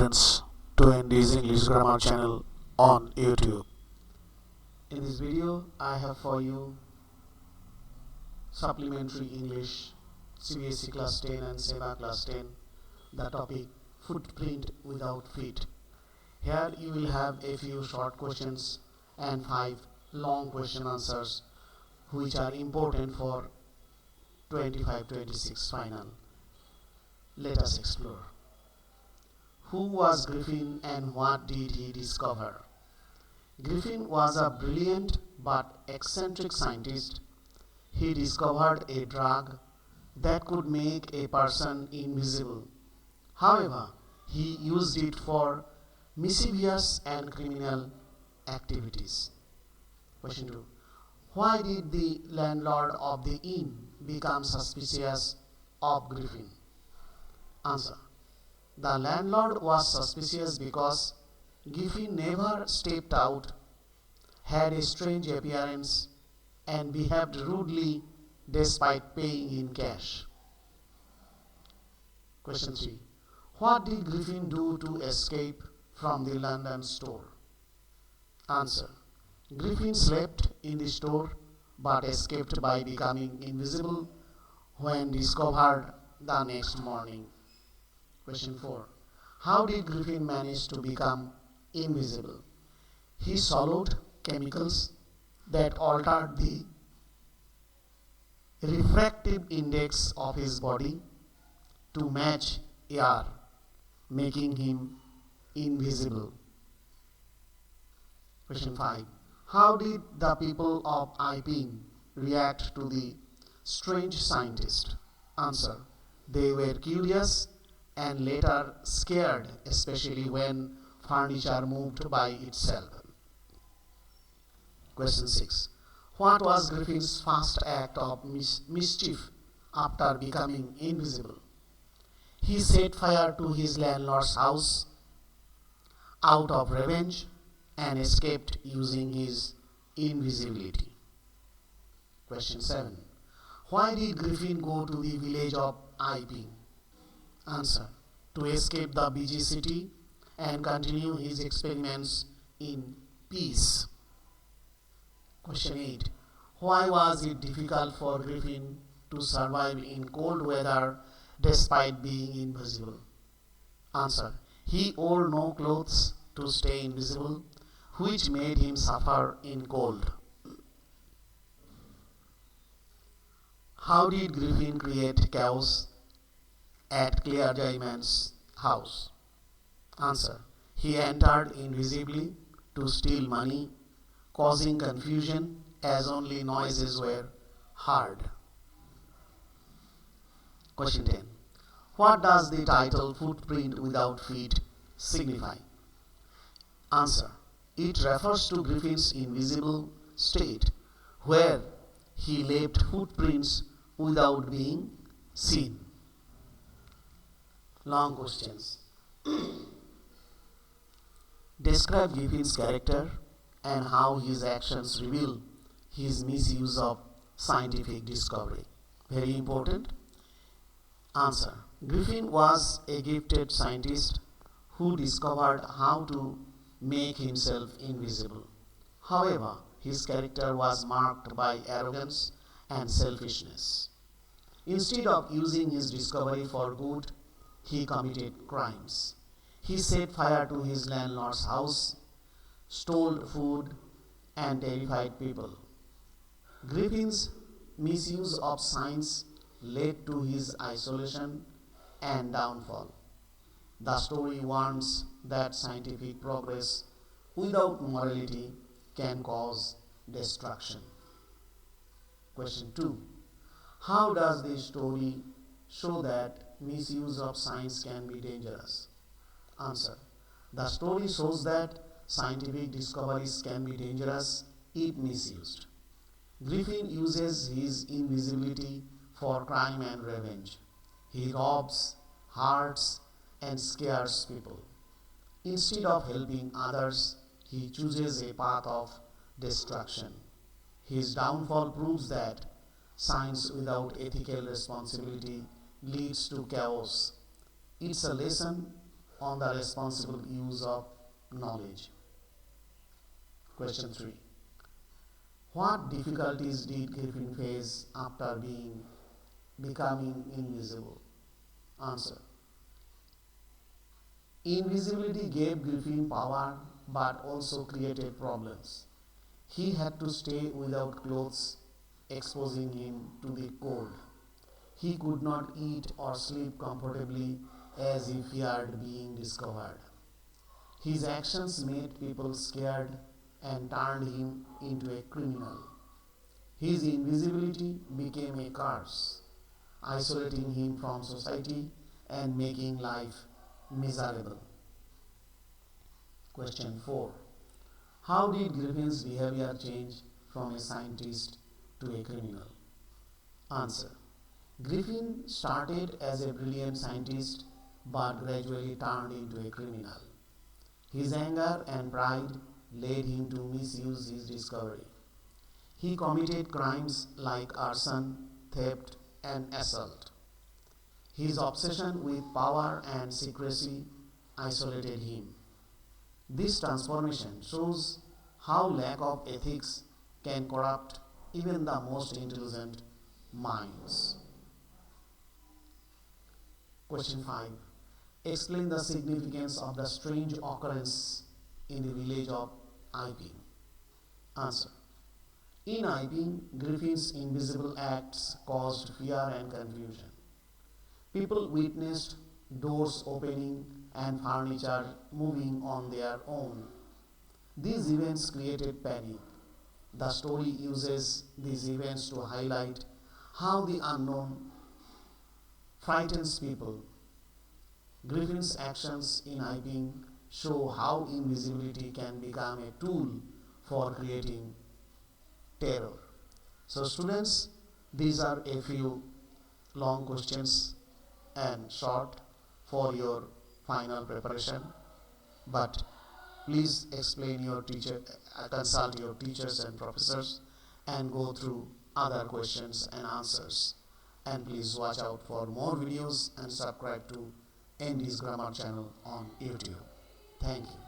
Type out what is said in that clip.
students to Andy's English Grammar channel on YouTube. In this video, I have for you Supplementary English CBSE Class 10 and SEBA Class 10, the topic Footprint Without Feet. Here you will have a few short questions and 5 long question answers which are important for 25-26 final. Let us explore. Who was Griffin and what did he discover? Griffin was a brilliant but eccentric scientist. He discovered a drug that could make a person invisible. However, he used it for mischievous and criminal activities. Question 2. Why did the landlord of the inn become suspicious of Griffin? Answer. The landlord was suspicious because Griffin never stepped out, had a strange appearance, and behaved rudely despite paying in cash. Question 3. What did Griffin do to escape from the London store? Answer. Griffin slept in the store but escaped by becoming invisible when discovered the next morning. Question 4. How did Griffin manage to become invisible? He swallowed chemicals that altered the refractive index of his body to match air, making him invisible. Question 5. How did the people of Iping react to the strange scientist? Answer. They were curious and later scared, especially when furniture moved by itself. Question 6. What was Griffin's first act of mischief after becoming invisible? He set fire to his landlord's house out of revenge and escaped using his invisibility. Question 7. Why did Griffin go to the village of Iping? Answer. To escape the busy city and continue his experiments in peace. Question 8. Why was it difficult for Griffin to survive in cold weather despite being invisible? Answer. He wore no clothes to stay invisible, which made him suffer in cold. How did Griffin create chaos at Claire Jaiman's house? Answer. He entered invisibly to steal money, causing confusion as only noises were heard. Question 10. What does the title Footprint Without Feet signify? Answer. It refers to Griffin's invisible state where he left footprints without being seen. Long questions. Describe Griffin's character and how his actions reveal his misuse of scientific discovery. Very important. Answer. Griffin was a gifted scientist who discovered how to make himself invisible. However, his character was marked by arrogance and selfishness. Instead of using his discovery for good, he committed crimes. He set fire to his landlord's house, stole food, and terrified people. Griffin's misuse of science led to his isolation and downfall. The story warns that scientific progress without morality can cause destruction. Question 2. How does this story show that misuse of science can be dangerous? Answer. The story shows that scientific discoveries can be dangerous if misused. Griffin uses his invisibility for crime and revenge. He robs, hurts, and scares people. Instead of helping others, he chooses a path of destruction. His downfall proves that science without ethical responsibility leads to chaos. It's a lesson on the responsible use of knowledge. Question 3. What difficulties did Griffin face after becoming invisible? Answer. Invisibility gave Griffin power but also created problems. He had to stay without clothes, exposing him to the cold. He could not eat or sleep comfortably as he feared being discovered. His actions made people scared and turned him into a criminal. His invisibility became a curse, isolating him from society and making life miserable. Question 4. How did Griffin's behavior change from a scientist to a criminal? Answer. Griffin started as a brilliant scientist but gradually turned into a criminal. His anger and pride led him to misuse his discovery. He committed crimes like arson, theft, and assault. His obsession with power and secrecy isolated him. This transformation shows how lack of ethics can corrupt even the most intelligent minds. Question 5. Explain the significance of the strange occurrence in the village of Iping. Answer. In Iping, Griffin's invisible acts caused fear and confusion. People witnessed doors opening and furniture moving on their own. These events created panic. The story uses these events to highlight how the unknown frightens people. Griffin's actions in Iping show how invisibility can become a tool for creating terror. So students, these are a few long questions and short for your final preparation, but please consult your teachers and professors and go through other questions and answers. And please watch out for more videos and subscribe to ND's Grammar channel on YouTube. Thank you.